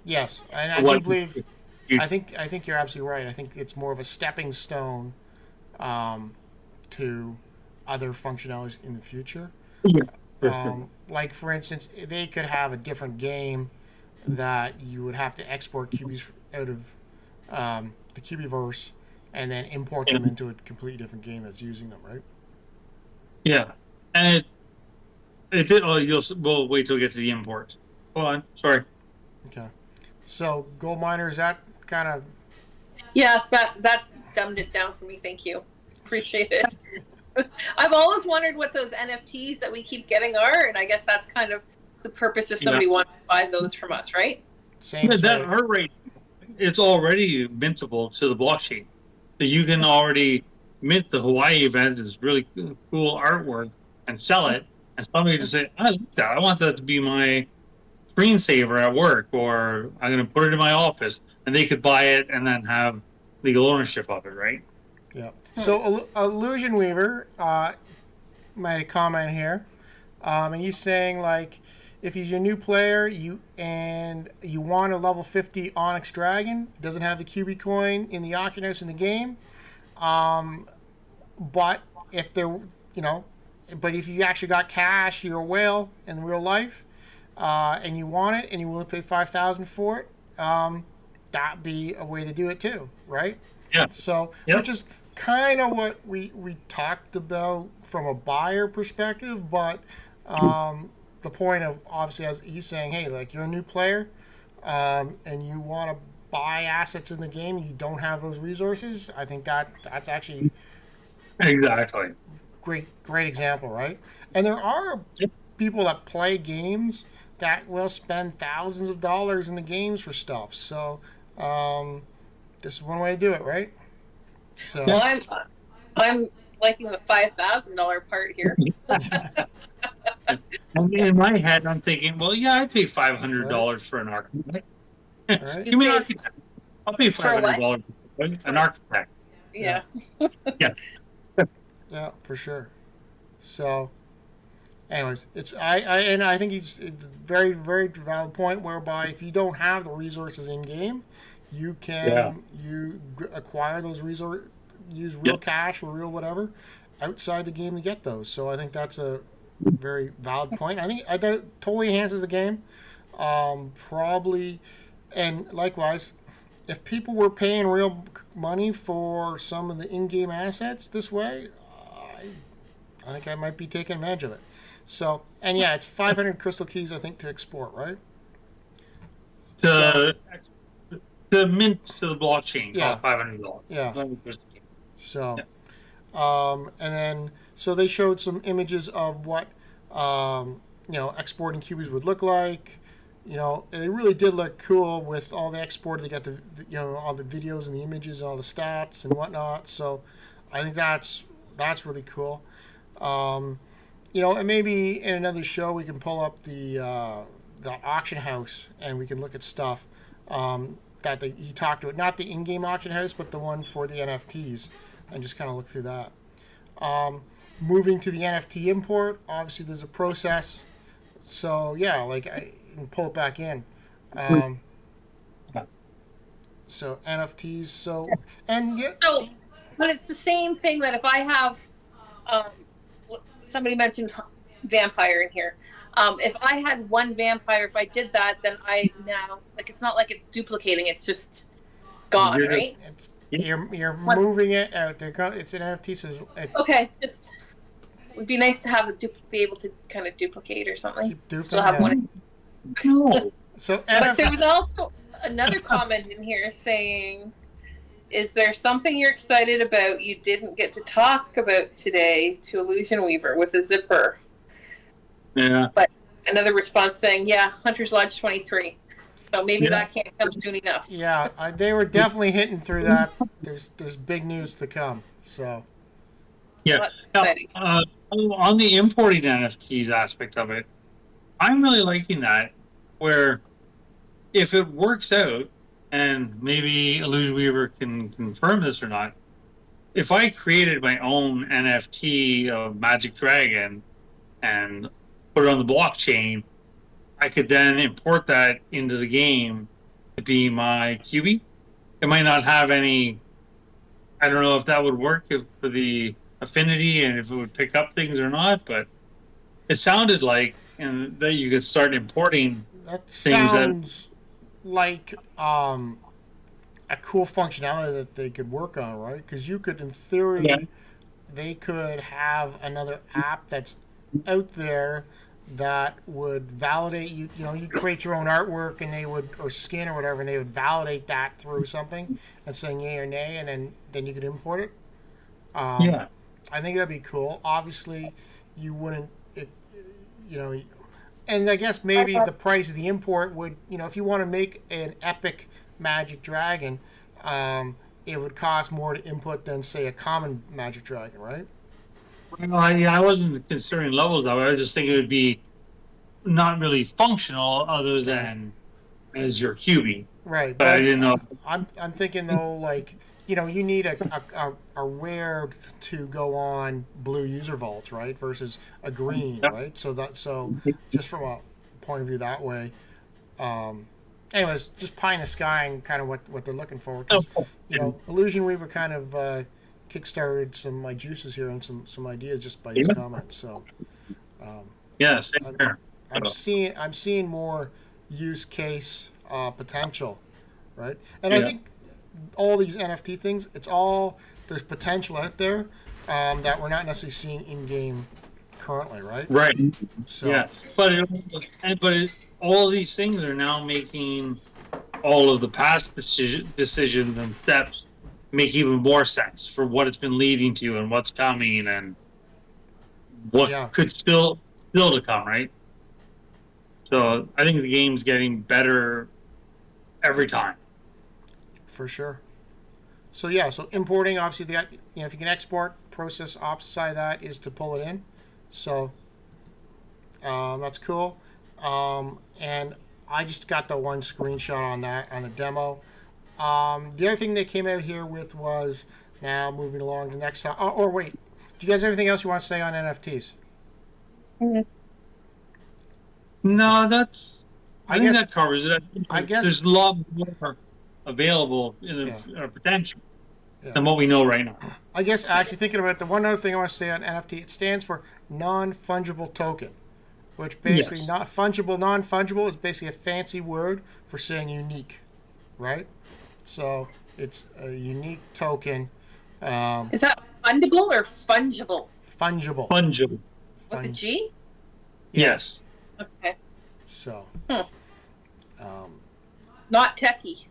Yes, and I do believe. I think you're absolutely right. I think it's more of a stepping stone to other functionalities in the future. Yeah. Like, for instance, they could have a different game that you would have to export Cubies out of the Cubieverse and then import them into a completely different game that's using them, right? Yeah, and it did. Oh, we'll wait till we get to the import. Hold on, sorry. Okay, so gold miner, is that kind of? Yeah, that's dumbed it down for me. Thank you, appreciate it. I've always wondered what those NFTs that we keep getting are, and I guess that's kind of the purpose if somebody wanted to buy those from us, right? Same. Yeah, that heart rate, it's already mintable to the blockchain. So you can already mint the Hawaii event as really cool artwork and sell it, and somebody just say, "I like that. I want that to be my screensaver at work, or I'm going to put it in my office," and they could buy it and then have legal ownership of it, right? Yeah. So Illusion Weaver made a comment here, and he's saying, like, if he's a new player, you want a level 50 Onyx Dragon, doesn't have the Cubie coin in the auction house in the game, but if if you actually got cash, you're a whale in real life, and you want it, and you willing to pay $5,000 for it, that'd be a way to do it too, right? Yeah. So, which is kind of what we talked about from a buyer perspective, but the point of, obviously, as he's saying, hey, like, you're a new player, and you want to buy assets in the game, you don't have those resources. I think that's actually exactly great example, right? And there are people that play games that will spend thousands of dollars in the games for stuff. So this is one way to do it, right? So well, I'm liking the $5,000 part here. In my head, I'm thinking, well, yeah, I'd pay $500 for an architect. Right. Give me an architect. I'll pay $500 for an architect. Yeah. Yeah. Yeah, for sure. So, anyways, I think it's a very, very valid point whereby if you don't have the resources in game, you can acquire those resources, use real cash or real whatever outside the game to get those. So I think that's a very valid point. I think that totally enhances the game. Probably, and likewise, if people were paying real money for some of the in-game assets this way, I think I might be taking advantage of it. So, and yeah, it's 500 crystal keys, I think, to export, right? To mint to the blockchain, Yeah. cost $500. Yeah. So, Yeah. And then so they showed some images of what exporting cubies would look like. They really did look cool with all the export. They got all the videos and the images and all the stats and whatnot. So I think that's really cool. And maybe in another show we can pull up the auction house and we can look at stuff that he talked about. Not the in-game auction house, but the one for the NFTs, and just kind of look through that. Moving to the NFT import, obviously there's a process. So yeah, I can pull it back in. So NFTs. So but it's the same thing that if I have, somebody mentioned vampire in here. If I had one vampire, if I did that, then I now it's not like it's duplicating; it's just gone, right? You're moving it out there. It's an NFT, so okay. Just it would be nice to have be able to kind of duplicate or something. Keep duplicating. Still have one. No. So, but there was also another comment in here saying, "Is there something you're excited about you didn't get to talk about today to Illusion Weaver with a zipper?" Yeah. But another response saying, "Yeah, Hunter's Lodge 23." So maybe that can't come soon enough. Yeah, they were definitely hitting through that. There's big news to come. So. Yeah. Now, on the importing NFTs aspect of it, I'm really liking that. Where, if it works out, and maybe Illusion Weaver can confirm this or not, if I created my own NFT of Magic Dragon and put it on the blockchain, I could then import that into the game to be my Cubie. It might not have any. I don't know if that would work for the affinity and if it would pick up things or not, but it sounded like that you could start importing things sounds like a cool functionality that they could work on, right? Because you could, in theory, they could have another app that's out there that would validate you. You create your own artwork and they would, or skin or whatever, and they would validate that through something and saying yay or nay, and then you could import it. I think that'd be cool. Obviously, you wouldn't, and I guess maybe the price of the import would, if you want to make an epic Magic Dragon, it would cost more to input than, say, a common Magic Dragon, right? Well, I wasn't considering levels though. I was just thinking it would be not really functional other than as your Cubie. Right. But I didn't know. I'm thinking though, you need a rare to go on blue user vault, right? Versus a green, right? So just from a point of view that way. Anyways, just pie in the sky and kind of what they're looking for. Because, Illusion Weaver kind of kickstarted my juices here and some ideas just by his comments. So, Same here. I'm seeing more use case potential, right? And I think all these NFT things, there's potential out there that we're not necessarily seeing in game currently, right? Right. So, but all of these things are now making all of the past decisions and steps make even more sense for what it's been leading to and what's coming and what could still to come, right? So I think the game's getting better every time. For sure. So so importing, obviously, if you can export, process opposite side of that is to pull it in. So that's cool. And I just got the one screenshot on the demo. The other thing they came out here with was, now moving along to next time. Or wait, do you guys have anything else you want to say on NFTs? No, I think that covers it. I guess there's a lot more available in the potential than what we know right now. I guess actually thinking about the one other thing I want to say on NFT, it stands for non-fungible token, which basically not fungible. Non-fungible is basically a fancy word for saying unique, right? So it's a unique token. Is that fungible or fungible? Fungible. Fungible. With a G? Yes. Okay. So. Not techie.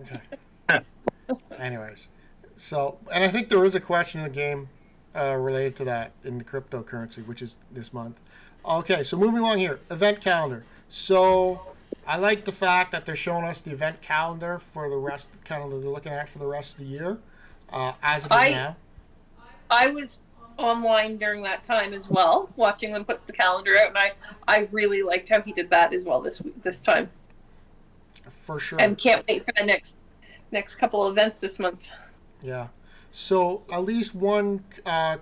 Okay. Anyways, so and I think there is a question in the game related to that in the cryptocurrency, which is this month. Okay, so moving along here, event calendar. So I like the fact that they're showing us the event calendar for the rest, kind of they're looking at for the rest of the year, as it is now. I was online during that time as well, watching them put the calendar out, and I really liked how he did that as well this time. For sure. And can't wait for the next couple of events this month. Yeah. So at least one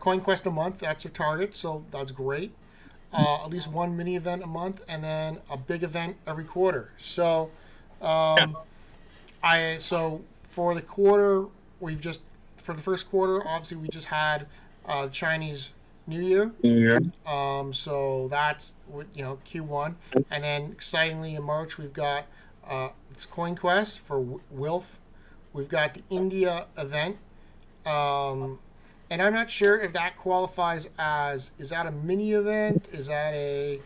coin quest a month. That's your target. So that's great. At least one mini event a month, and then a big event every quarter. So, so for the quarter, for the first quarter, obviously we just had Chinese New Year. So that's Q1, and then excitingly in March we've got Coin Quest for Wilf. We've got the India event. And I'm not sure if that qualifies as, is that a mini event? Is that a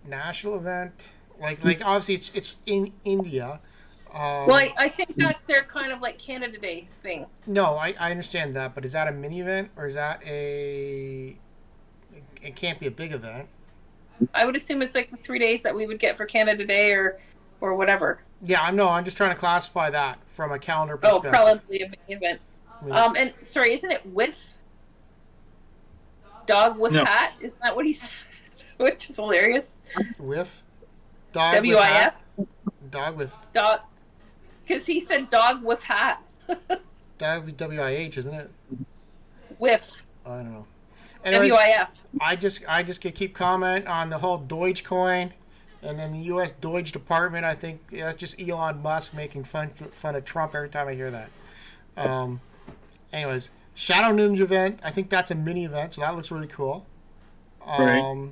national event? Like obviously it's in India. Well, I think that's their kind of like Canada Day thing. No, I understand that, but is that a mini event or is that it can't be a big event? I would assume it's like the 3 days that we would get for Canada Day or whatever. Yeah, I'm just trying to classify that from a calendar perspective. Oh, probably a mini event. And sorry, isn't it dog with hat? Isn't that what he said? Which is hilarious. With dog WIF? with hat? Dog with dog, because he said dog with hat. That would be WIH, isn't it? With. I don't know. Anyways, WIF. I just keep comment on the whole Dogecoin, and then the U.S. Doge Department. I think that's just Elon Musk making fun of Trump every time I hear that. Anyways, Shadow Ninja event. I think that's a mini event, so that looks really cool. Right.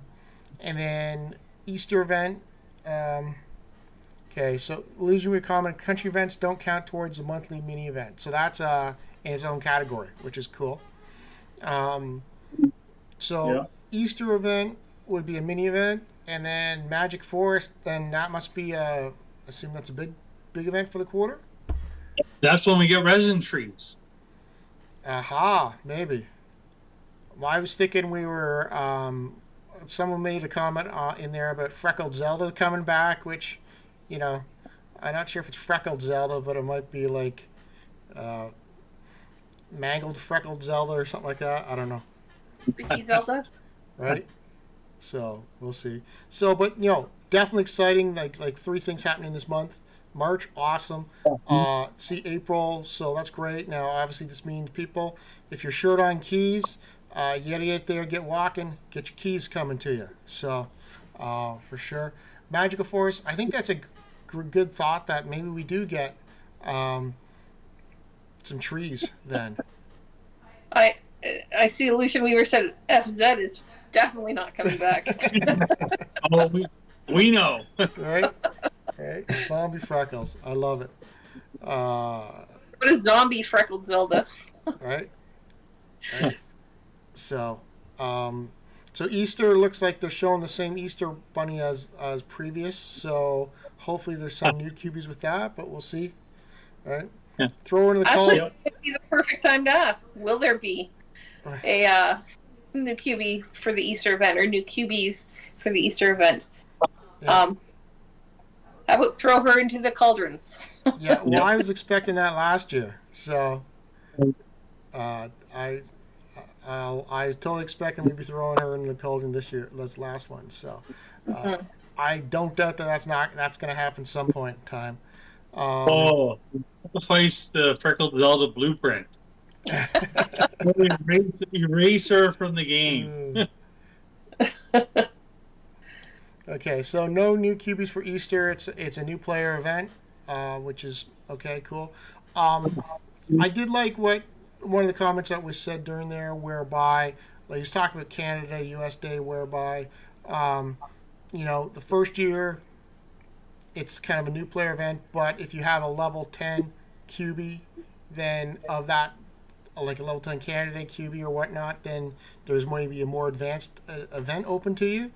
And then Easter event. Okay, so illusionary comment. Country events don't count towards the monthly mini event, so that's in its own category, which is cool. Easter event would be a mini event, and then Magic Forest. Then that must be assume that's a big event for the quarter. That's when we get resin trees. Aha, maybe. Well, I was thinking we were. Someone made a comment in there about Freckled Zelda coming back, which, I'm not sure if it's Freckled Zelda, but it might be like Mangled Freckled Zelda or something like that. I don't know. Vicky Zelda. Right. So we'll see. So, but definitely exciting. Like 3 things happening this month. March, awesome. See April, so that's great. Now, obviously, this means people, if you're short on keys, you gotta get there, get walking, get your keys coming to you. So, for sure. Magical Forest, I think that's a good thought that maybe we do get some trees then. I see Lucian Weaver said FZ is definitely not coming back. Oh, we know. Right? Right? Zombie freckles. I love it. What a zombie Freckled Zelda. Right? So, so Easter looks like they're showing the same Easter bunny as previous. So hopefully there's some new cubies with that, but we'll see. Right? Yeah. Throw her in the Actually, call. it would be the perfect time to ask. Will there be a new cubie for the Easter event or new cubies for the Easter event? Yeah. How about throw her into the cauldrons? Yeah, well, I was expecting that last year, so I totally expecting we'd be throwing her in the cauldron this year. This last one, so I don't doubt that's going to happen some point in time. Sacrifice the Freckled Zelda blueprint. Erase her from the game. Okay, so no new cubies for Easter. It's a new player event, which is okay, cool. I did like what one of the comments that was said during there, whereby like he was talking about Canada Day, U.S. Day, whereby the first year it's kind of a new player event, but if you have a level 10 cubie, then of that like a level 10 candidate QB or whatnot, then there's maybe a more advanced event open to you.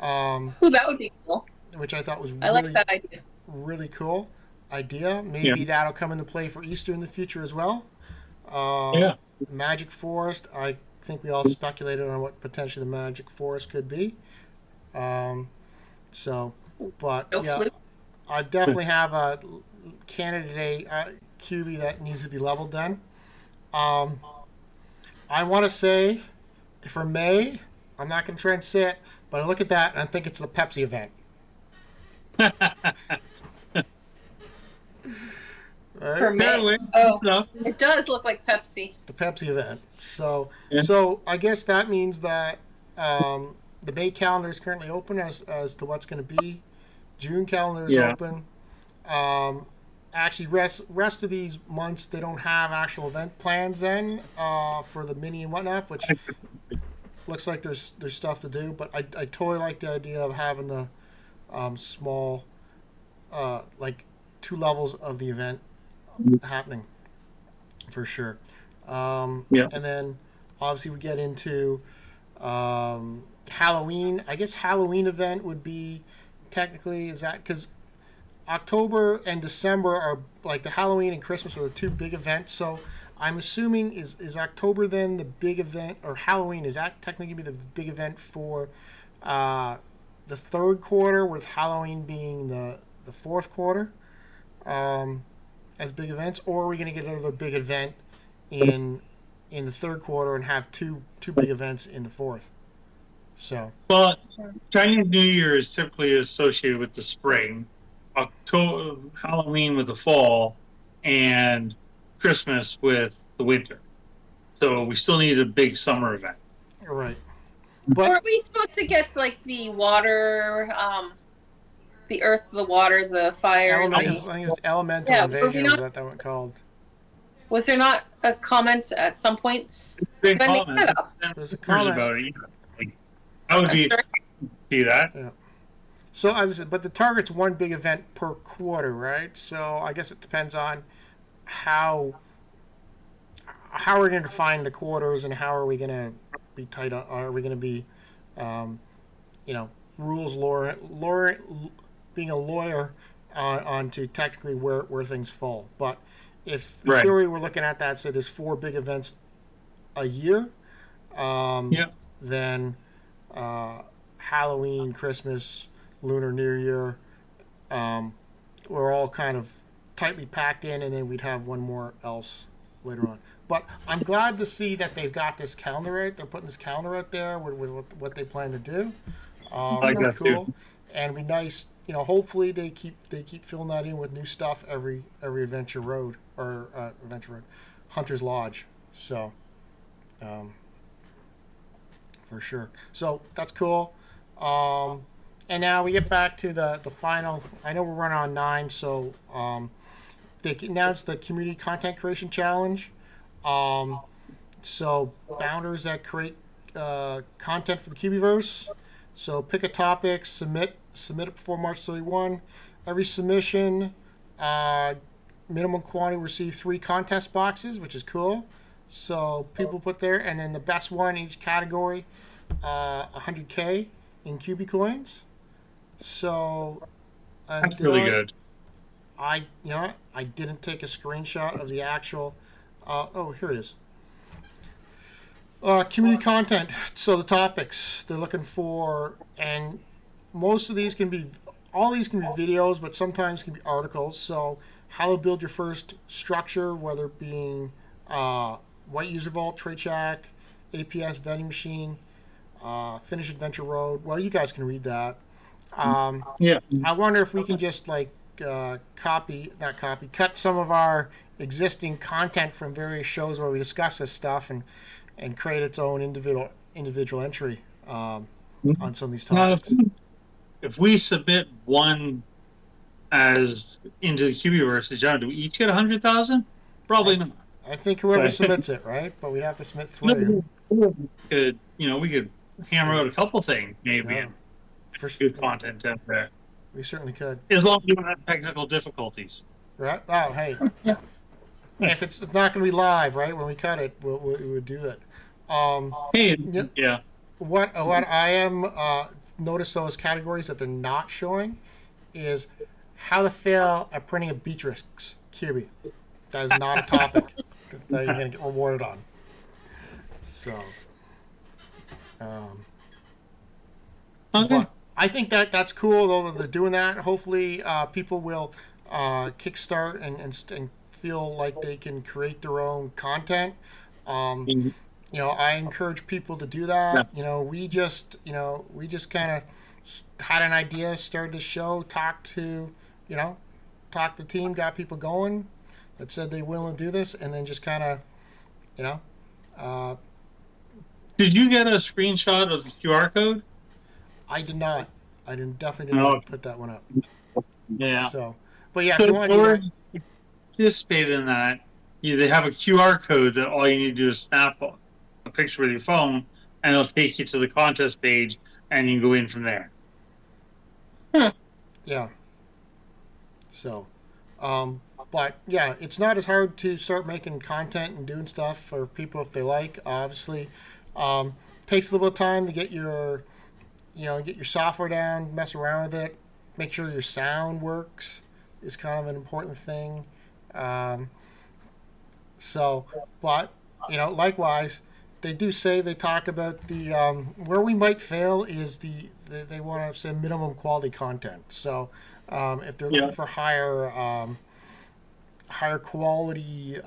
Ooh, that would be cool. Which I thought was I like that idea. really cool idea. Maybe that'll come into play for Easter in the future as well. Magic Forest, I think we all speculated on what potentially the Magic Forest could be. I definitely have a candidate QB that needs to be leveled then. I want to say for May, I'm not going to try and say it, but I look at that and I think it's the Pepsi event. Right? For May. It does look like Pepsi. The Pepsi event. So I guess that means that the May calendar is currently open as to what's going to be. June calendar is open. Actually, rest of these months they don't have actual event plans then for the mini and whatnot, which looks like there's stuff to do. But I totally like the idea of having the small, like 2 levels of the event happening for sure. And then obviously we get into Halloween. I guess Halloween event would be technically, is that because October and December are like the Halloween and Christmas are the 2 big events. So I'm assuming is October then the big event, or Halloween, is that technically going to be the big event for the 3rd quarter, with Halloween being the 4th quarter as big events, or are we going to get another big event in the 3rd quarter and have two big events in the 4th? So Chinese New Year is typically associated with the spring, October, Halloween with the fall, and Christmas with the winter. So we still need a big summer event. Right. But aren't we supposed to get like the water, the earth, the water, the fire? I think it was elemental invasion. Was that one called? Was there not a comment at some point? There's a comment about it. I would see that. Yeah. So as I said, but the target's 1 big event per quarter, right? So I guess it depends on how we're going to define the quarters and how are we going to be tight on, are we going to be, rules lawyer, being a lawyer on to technically where things fall. But if in theory we're looking at that, say there's 4 big events a year, then Halloween, Christmas, Lunar New Year, we're all kind of tightly packed in, and then we'd have one more else later on. But I'm glad to see that they've got this calendar out. They're putting this calendar out there with what they plan to do. That's cool. Too. And it'd be nice, hopefully they keep filling that in with new stuff every Adventure Road or Hunter's Lodge. So, for sure. So that's cool. And now we get back to the final. I know we're running on 9, so they announced the Community Content Creation Challenge. So bounders that create content for the Cubieverse. So pick a topic, submit it before March 31. Every submission, minimum quantity, receive 3 contest boxes, which is cool. So people put there, and then the best one in each category, 100K in Cubie coins. So that's really good. I didn't take a screenshot of the actual. Here it is. Community content. So the topics they're looking for, and most of these all these can be videos, but sometimes can be articles. So how to build your first structure, whether it being White User Vault, Trade Shack, APS vending machine, Finish Adventure Road. Well, you guys can read that. I wonder if we can just cut some of our existing content from various shows where we discuss this stuff and create its own individual entry on some of these topics. Now, if we submit one as into the Cubieverse, do we each get 100,000? Probably not. I think whoever submits it, right? But we'd have to submit 3. We could hammer out a couple things, maybe. Yeah. For good content out there. We certainly could. As long as we don't have technical difficulties. Right? Oh, hey. if it's not going to be live, right, when we cut it, we'll do it. Hey, Yep. yeah. What I am notice those categories that they're not showing is how to fail at printing a Beatrix Cubie. That is not a topic that you're going to get rewarded on. So, Okay. but I think that's cool though that they're doing that. Hopefully, people will kickstart and feel like they can create their own content. Mhm. I encourage people to do that. We just kind of had an idea, started the show, talked to the team, got people going that said they willing to do this, and then just kind of, Did you get a screenshot of the QR code? I did not. I definitely did not put that one up. Yeah. So, but yeah, So if you want to do that, participate in that, they have a QR code that all you need to do is snap a picture with your phone, and it'll take you to the contest page, and you can go in from there. yeah. So, but yeah, it's not as hard to start making content and doing stuff for people if they like. Obviously, takes a little bit of time to get your software down, mess around with it, make sure your sound works is kind of an important thing. But likewise, they do say they talk about the where we might fail is they want to say minimum quality content. So if they're looking for higher quality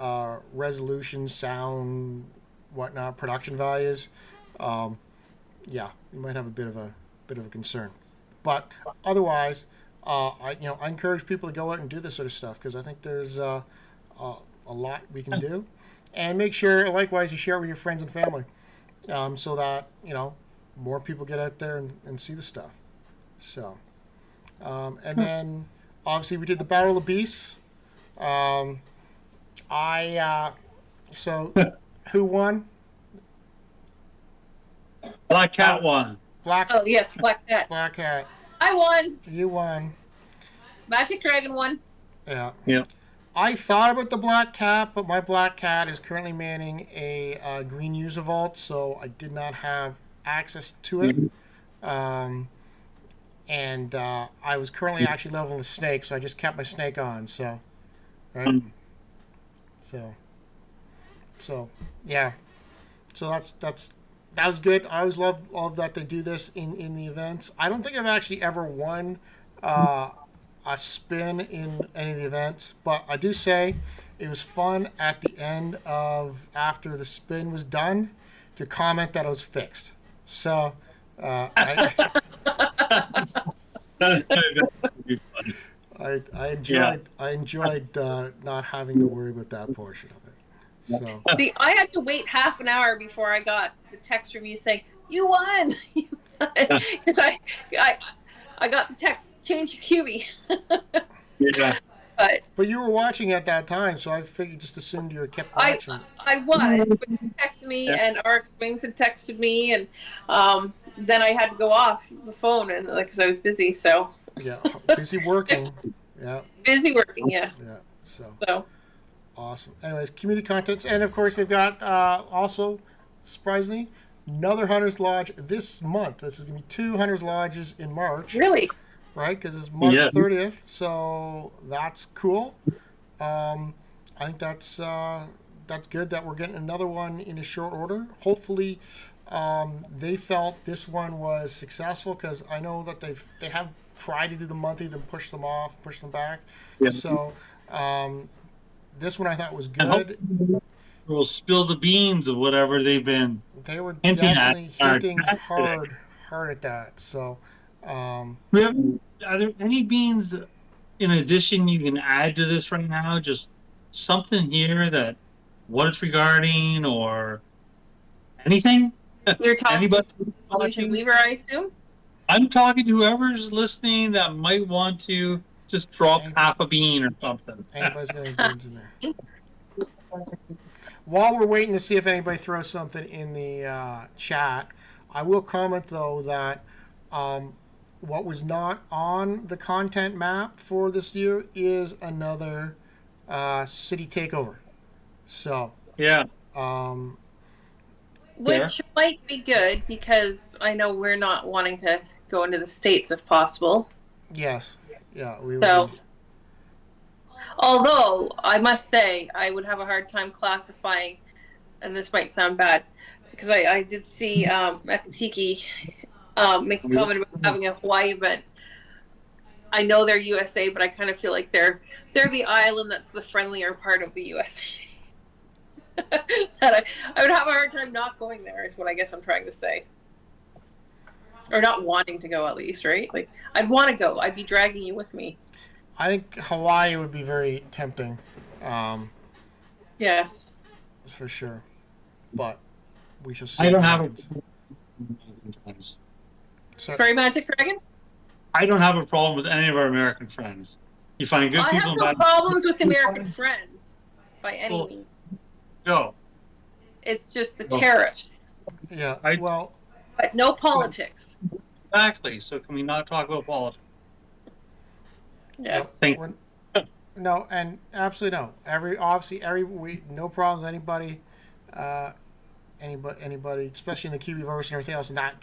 resolution, sound, whatnot, production values, you might have a bit of a concern. But otherwise, I encourage people to go out and do this sort of stuff because I think there's a lot we can do, and make sure likewise you share it with your friends and family, so that more people get out there and see the stuff. So, and then obviously we did the Battle of the Beasts. So who won? Black Cat won. Oh yes, Black Cat. Black Cat. I won. You won. Magic Dragon won. Yeah. Yeah. I thought about the Black Cat, but my Black Cat is currently manning a green user vault, so I did not have access to it. And I was currently actually leveling the snake, so I just kept my snake on. So, right. So yeah. So that was good. I always love that they do this in the events. I don't think I've actually ever won a spin in any of the events, but I do say it was fun at the end after the spin was done to comment that it was fixed. So I enjoyed not having to worry about that portion of it. So. See, I had to wait half an hour before I got the text from you saying you won, because I got the text, change your QB. Yeah. But you were watching at that time, so I figured just assumed you were kept watching. I was, but you texted me, and RX Wings had texted me, and then I had to go off the phone, and because I was busy, so. Yeah, busy working. Yeah. Busy working, yes. Yeah. So. Awesome. Anyways, community contents, and of course they've got also, surprisingly, another Hunters Lodge this month. This is going to be 2 Hunters Lodges in March. Really? Right, because it's March 30th, so that's cool. I think that's good that we're getting another one in a short order. Hopefully, they felt this one was successful because I know that they have tried to do the monthly, then push them off, push them back. Yeah. So. This one I thought was good. We'll spill the beans of whatever they've been. They were definitely hinting hard at that. So, are there any beans in addition you can add to this right now? Just something here that what it's regarding or anything? You're talking Anybody? Weaver, I assume? I'm talking to whoever's listening that might want to just drop half a bean or something. Anybody's got any beans in there. While we're waiting to see if anybody throws something in the chat, I will comment though that what was not on the content map for this year is another city takeover. So, Yeah. Which might be good because I know we're not wanting to go into the States if possible. yes. Yeah, we would So, be. although I must say I would have a hard time classifying, and this might sound bad, because I did see Makatiki make a comment about having a Hawaii event. I know they're USA, but I kind of feel like they're the island that's the friendlier part of the USA. That I would have a hard time not going there, is what I guess I'm trying to say. Or not wanting to go, at least, right? Like, I'd want to go. I'd be dragging you with me. I think Hawaii would be very tempting, um, Yes. for sure. But we shall see. I don't what have happens. friends. So, Sorry, Magic Dragon? I don't have a problem with any of our American friends. You find good I people have and no bad problems with American friends, by any Well, means. go. It's just the Well, tariffs. yeah. I- Well, But no politics. Exactly. So can we not talk about politics? Yes. Thank we're, no, and absolutely no. We no problem with anybody, anybody, especially in the Cubieverse and everything else. And that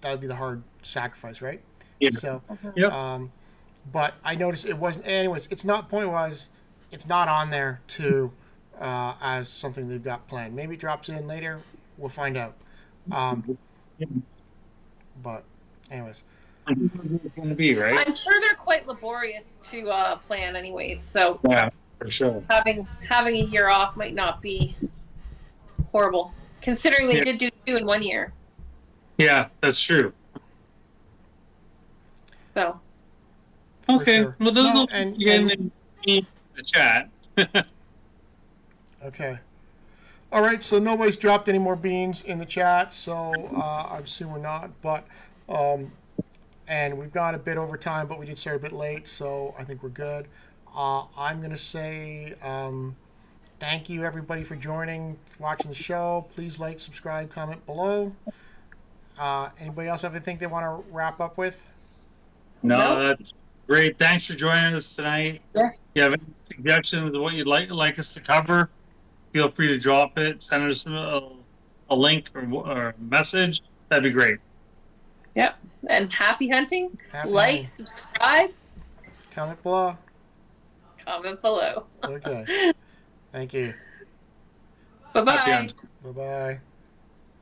would be the hard sacrifice, right? you. So, Yep. but I noticed it wasn't. Anyways, it's not point wise. It's not on there to as something they've got planned. Maybe it drops in later. We'll find out. But, anyways, It's going to be right. I'm sure they're quite laborious to plan, anyways. So Yeah, for sure. having a year off might not be horrible, considering they Yeah. did do 2 in 1 year. Yeah, that's true. So for Okay. sure. Well, those No, will and- again in the chat. Okay. All right. So nobody's dropped any more beans in the chat, so I assume we're not. But and we've gone a bit over time, but we did start a bit late, so I think we're good. I'm gonna say thank you everybody for joining, watching the show. Please like, subscribe, comment below. Anybody else have anything they want to wrap up with? No, No. that's great. Thanks for joining us tonight. yes, If you have any suggestions of what you'd like us to cover, feel free to drop it. Send us a link or a message. That'd be great. yep. And happy hunting. Happy Like, hunting. subscribe, Comment below. comment below. Okay. Thank you. Bye Happy bye. hunting. Bye bye.